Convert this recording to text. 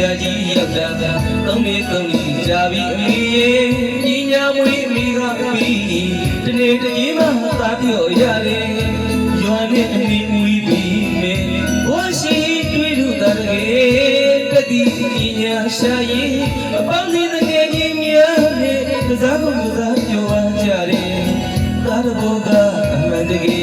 ရာကြီးရောက်တာသုံးနှစ်ကြာပြီအမေညီညာမွေးမိကပြီးတနေ့တည်းမှသာပြောရတယ်ရွာနဲ့အမေမွေးပြီးမေဝါရှိတွေ့လို့တည်းတတိညီညာရှာရင်အပေါင်းစည်းတကယ်ကြီးများနဲ့ကစားကုန်ကစားပြောကြတယ်သာတော်ကအမှန်တကယ်